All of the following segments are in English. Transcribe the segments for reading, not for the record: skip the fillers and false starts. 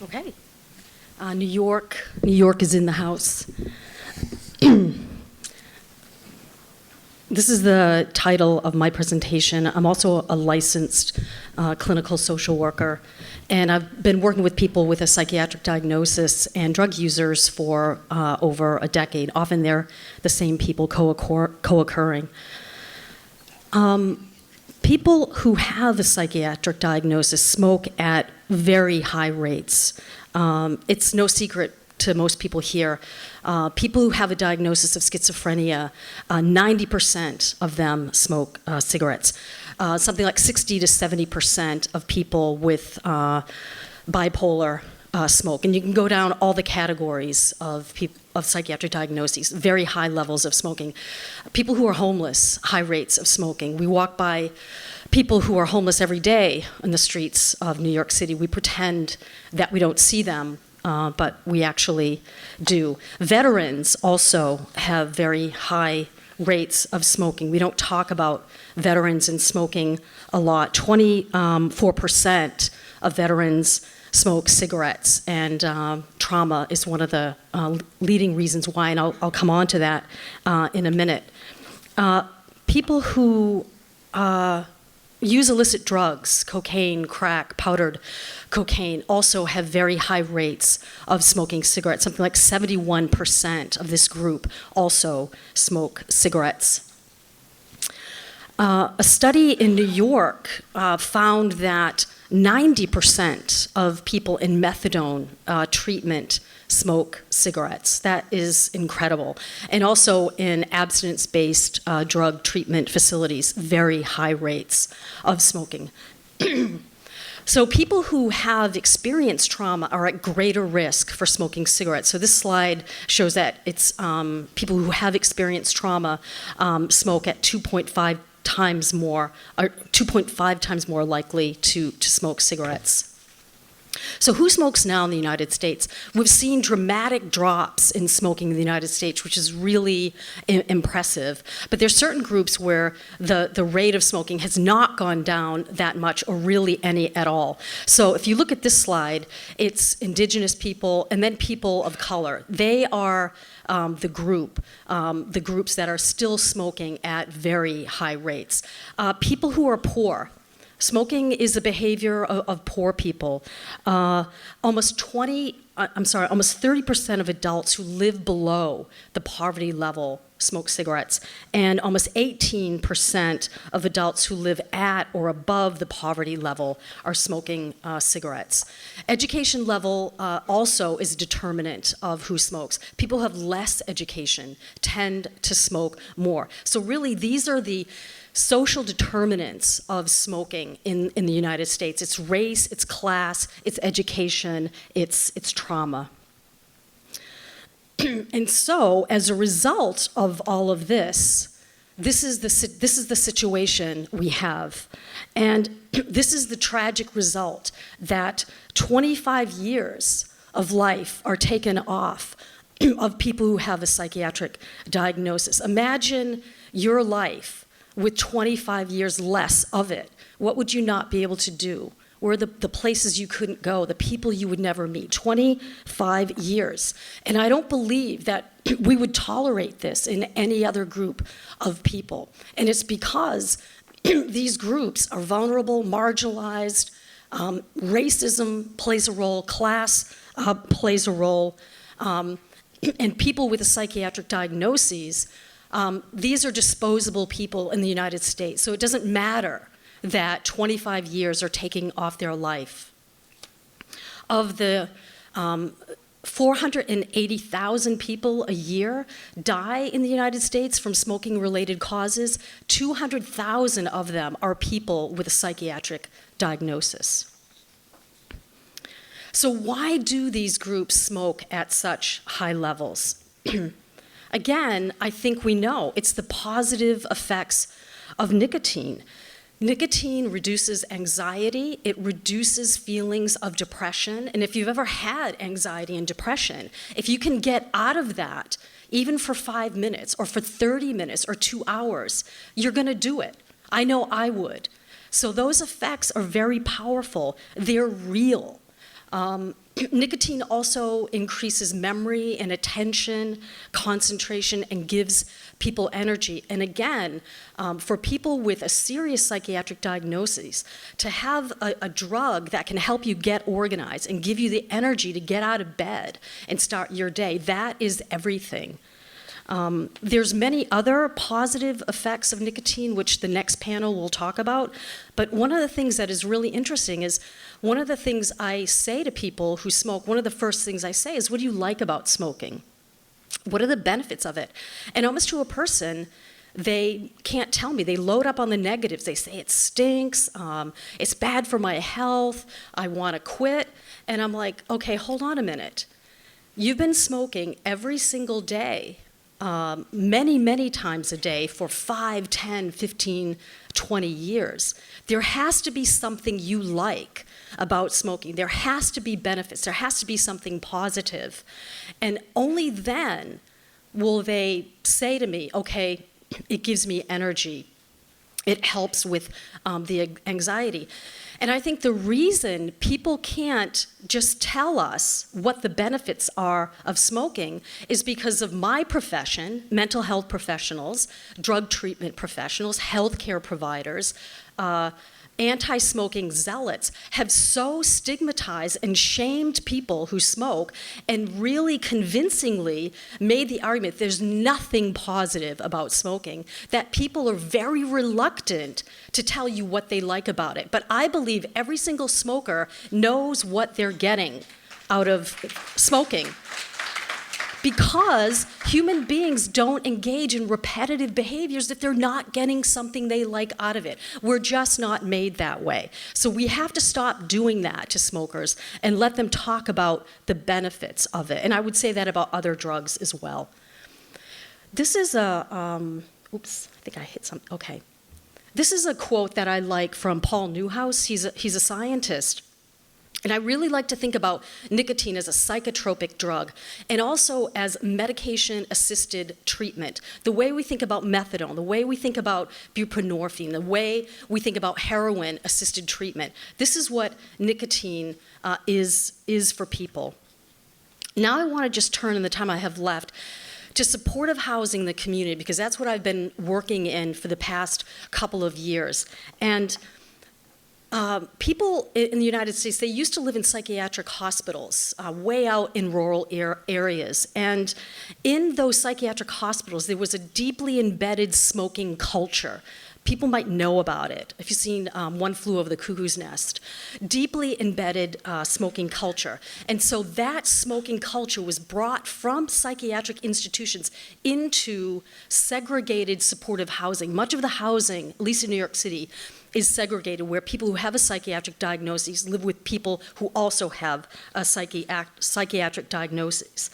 Okay. New York is in the house. This is the title of my presentation. I'm also a licensed clinical social worker, and I've been working with people with a psychiatric diagnosis and drug users for over a decade. Often they're the same people co-occurring. People who have a psychiatric diagnosis smoke at very high rates. It's no secret to most people here. People who have a diagnosis of schizophrenia, 90% of them smoke cigarettes. Something like 60 to 70% of people with bipolar smoke. And you can go down all the categories of psychiatric diagnoses, very high levels of smoking. People who are homeless, high rates of smoking. We walk by people who are homeless every day in the streets of New York City. We pretend that we don't see them, but we actually do. Veterans also have very high rates of smoking. We don't talk about veterans and smoking a lot. 24% of veterans smoke cigarettes, and trauma is one of the leading reasons why, and I'll come on to that in a minute. People who use illicit drugs, cocaine, crack, powdered cocaine, also have very high rates of smoking cigarettes. Something like 71% of this group also smoke cigarettes. A study in New York found that 90% of people in methadone treatment smoke cigarettes. That is incredible. And also in abstinence-based drug treatment facilities, very high rates of smoking. So people who have experienced trauma are at greater risk for smoking cigarettes. So this slide shows that it's people who have experienced trauma smoke at 2.5 times more likely to smoke cigarettes. So who smokes now in the United States? We've seen dramatic drops in smoking in the United States, which is really impressive. But there's certain groups where the rate of smoking has not gone down that much, or really any at all. So if you look at this slide, it's indigenous people and then people of color. They are the groups that are still smoking at very high rates. People who are poor. Smoking is a behavior of poor people. Almost 30% of adults who live below the poverty level smoke cigarettes, and almost 18% of adults who live at or above the poverty level are smoking cigarettes. Education level also is a determinant of who smokes. People who have less education tend to smoke more. So really, these are the social determinants of smoking in the United States. It's race, it's class, it's education, it's trauma. And so, as a result of all of this, this is the situation we have. And this is the tragic result, that 25 years of life are taken off of people who have a psychiatric diagnosis. Imagine your life with 25 years less of it. What would you not be able to do? Where are the places you couldn't go, the people you would never meet? 25 years. And I don't believe that we would tolerate this in any other group of people. And it's because these groups are vulnerable, marginalized, racism plays a role, class plays a role, and people with a psychiatric diagnosis, these are disposable people in the United States. So it doesn't matter that 25 years are taking off their life. Of the 480,000 people a year die in the United States from smoking-related causes, 200,000 of them are people with a psychiatric diagnosis. So why do these groups smoke at such high levels? Again, I think we know it's the positive effects of nicotine. Nicotine reduces anxiety, it reduces feelings of depression, and if you've ever had anxiety and depression, if you can get out of that, even for 5 minutes or for 30 minutes or 2 hours, you're gonna do it. I know I would. So those effects are very powerful, they're real. Nicotine also increases memory and attention, concentration, and gives people energy. And again, for people with a serious psychiatric diagnosis, to have a drug that can help you get organized and give you the energy to get out of bed and start your day, that is everything. There's many other positive effects of nicotine, which the next panel will talk about. But one of the things that is really interesting is one of the things I say to people who smoke, one of the first things I say is, what do you like about smoking? What are the benefits of it? And almost to a person, they can't tell me. They load up on the negatives. They say it stinks, it's bad for my health, I want to quit. And I'm like, okay, hold on a minute. You've been smoking every single day, many, many times a day for 5, 10, 15, 20 years. There has to be something you like about smoking. There has to be benefits. There has to be something positive. And only then will they say to me, okay, it gives me energy. It helps with the anxiety. And I think the reason people can't just tell us what the benefits are of smoking is because of my profession, mental health professionals, drug treatment professionals, healthcare providers, anti-smoking zealots have so stigmatized and shamed people who smoke and really convincingly made the argument there's nothing positive about smoking, that people are very reluctant to tell you what they like about it. But I believe every single smoker knows what they're getting out of smoking, because human beings don't engage in repetitive behaviors if they're not getting something they like out of it. We're just not made that way. So we have to stop doing that to smokers and let them talk about the benefits of it. And I would say that about other drugs as well. This is a, oops, I think I hit something, okay. This is a quote that I like from Paul Newhouse. He's a scientist. And I really like to think about nicotine as a psychotropic drug and also as medication-assisted treatment. The way we think about methadone, the way we think about buprenorphine, the way we think about heroin-assisted treatment. This is what nicotine is for people. Now I want to just turn in the time I have left to supportive housing in the community, because that's what I've been working in for the past couple of years. And people in the United States, they used to live in psychiatric hospitals way out in rural areas. And in those psychiatric hospitals, there was a deeply embedded smoking culture. People might know about it. If you've seen One Flew Over the Cuckoo's Nest, deeply embedded smoking culture. And so that smoking culture was brought from psychiatric institutions into segregated supportive housing. Much of the housing, at least in New York City, is segregated, where people who have a psychiatric diagnosis live with people who also have a psychiatric diagnosis.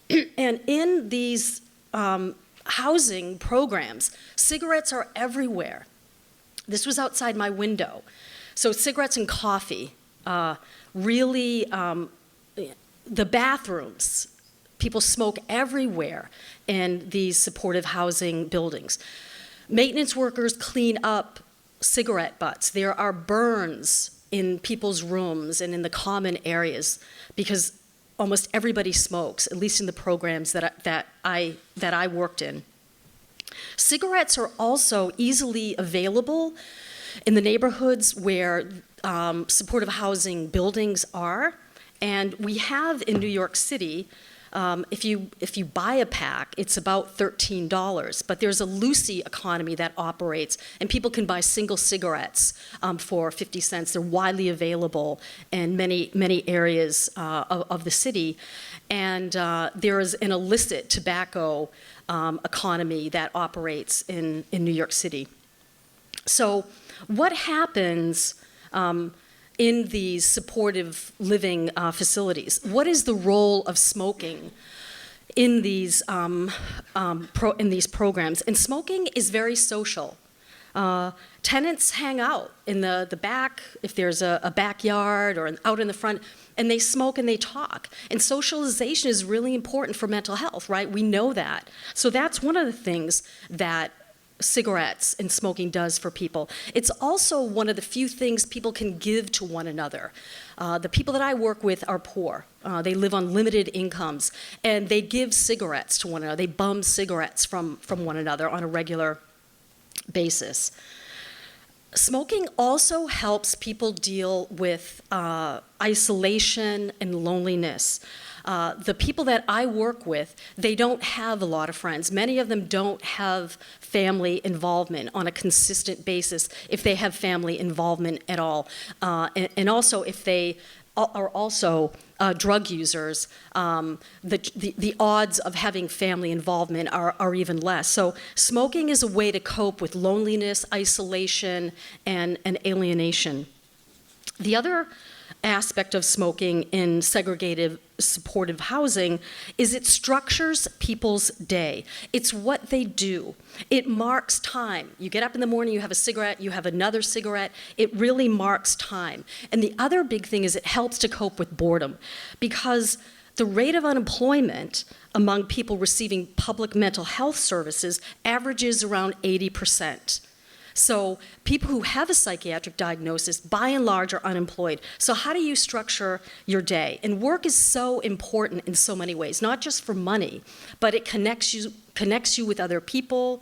And in these housing programs, cigarettes are everywhere. This was outside my window. So cigarettes and coffee, really, the bathrooms, people smoke everywhere in these supportive housing buildings. Maintenance workers clean up cigarette butts. There are burns in people's rooms and in the common areas because almost everybody smokes, at least in the programs that I worked in. Cigarettes are also easily available in the neighborhoods where supportive housing buildings are. And we have in New York City, if you buy a pack, it's about $13. But there's a Lucy economy that operates, and people can buy single cigarettes for 50 cents. They're widely available in many areas of the city. And there is an illicit tobacco economy that operates in New York City. So what happens in these supportive living facilities? What is the role of smoking in these programs? And smoking is very social. Tenants hang out in the back, if there's a backyard, or out in the front, and they smoke and they talk. And socialization is really important for mental health, right? We know that. So that's one of the things that cigarettes and smoking does for people. It's also one of the few things people can give to one another. The people that I work with are poor. They live on limited incomes, and they give cigarettes to one another. They bum cigarettes from one another on a regular basis. Smoking also helps people deal with isolation and loneliness. The people that I work with, they don't have a lot of friends. Many of them don't have family involvement on a consistent basis, if they have family involvement at all. And also, if they are also drug users, the odds of having family involvement are even less. So smoking is a way to cope with loneliness, isolation, and alienation. The other aspect of smoking in segregated supportive housing is it structures people's day. It's what they do. It marks time. You get up in the morning, you have a cigarette, you have another cigarette. It really marks time. And the other big thing is it helps to cope with boredom, because the rate of unemployment among people receiving public mental health services averages around 80%. So people who have a psychiatric diagnosis, by and large, are unemployed. So how do you structure your day? And work is so important in so many ways, not just for money, but it connects you with other people.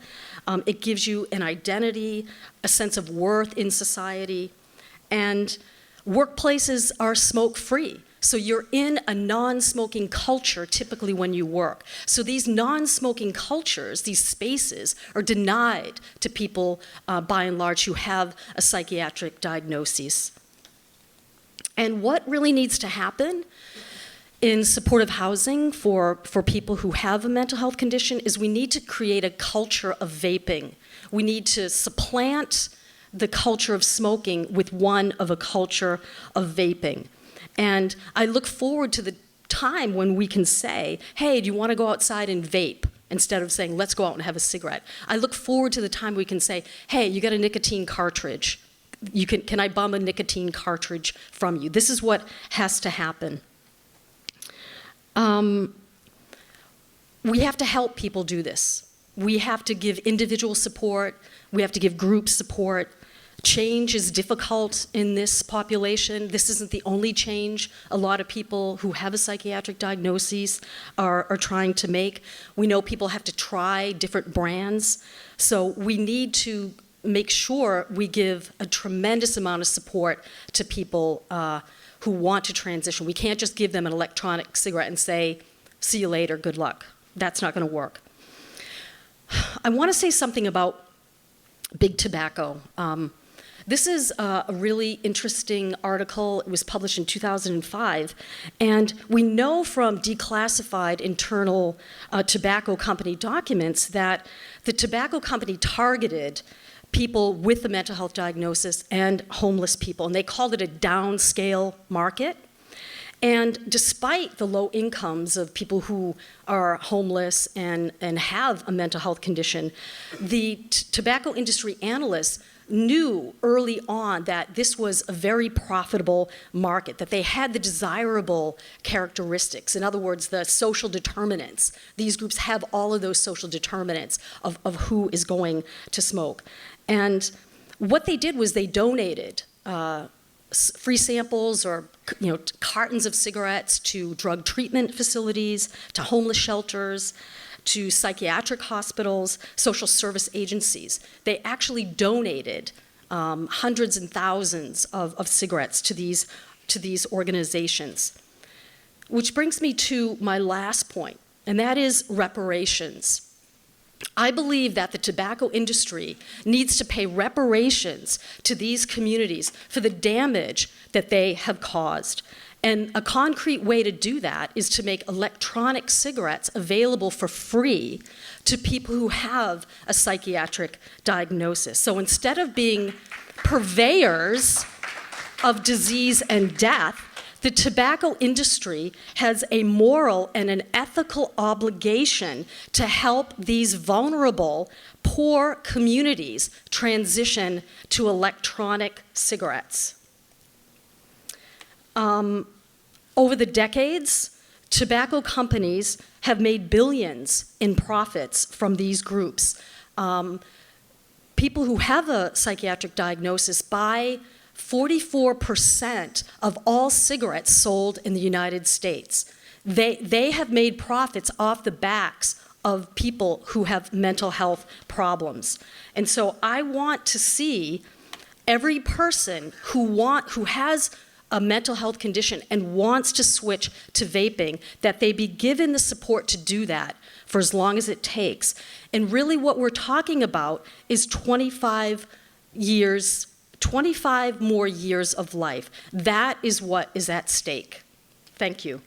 It gives you an identity, a sense of worth in society. And workplaces are smoke-free. So you're in a non-smoking culture typically when you work. So these non-smoking cultures, these spaces, are denied to people by and large who have a psychiatric diagnosis. And what really needs to happen in supportive housing for people who have a mental health condition is we need to create a culture of vaping. We need to supplant the culture of smoking with one of a culture of vaping. And I look forward to the time when we can say, hey, do you want to go outside and vape? Instead of saying, let's go out and have a cigarette. I look forward to the time we can say, hey, you got a nicotine cartridge. Can I bum a nicotine cartridge from you? This is what has to happen. We have to help people do this. We have to give individual support. We have to give group support. Change is difficult in this population. This isn't the only change a lot of people who have a psychiatric diagnosis are trying to make. We know people have to try different brands. So we need to make sure we give a tremendous amount of support to people who want to transition. We can't just give them an electronic cigarette and say, see you later, good luck. That's not going to work. I want to say something about big tobacco. This is a really interesting article. It was published in 2005. And we know from declassified internal tobacco company documents that the tobacco company targeted people with a mental health diagnosis and homeless people. And they called it a downscale market. And despite the low incomes of people who are homeless and have a mental health condition, the tobacco industry analysts knew early on that this was a very profitable market, that they had the desirable characteristics. In other words, the social determinants. These groups have all of those social determinants of who is going to smoke. And what they did was they donated free samples or cartons of cigarettes to drug treatment facilities, to homeless shelters, to psychiatric hospitals, social service agencies. They actually donated hundreds and thousands of cigarettes to these organizations. Which brings me to my last point, and that is reparations. I believe that the tobacco industry needs to pay reparations to these communities for the damage that they have caused. And a concrete way to do that is to make electronic cigarettes available for free to people who have a psychiatric diagnosis. So instead of being purveyors of disease and death, the tobacco industry has a moral and an ethical obligation to help these vulnerable, poor communities transition to electronic cigarettes. Over the decades, tobacco companies have made billions in profits from these groups. people who have a psychiatric diagnosis buy 44% of all cigarettes sold in the United States. They have made profits off the backs of people who have mental health problems. And so I want to see every person who has a mental health condition and wants to switch to vaping, that they be given the support to do that for as long as it takes. And really what we're talking about is 25 more years of life. That is what is at stake. Thank you.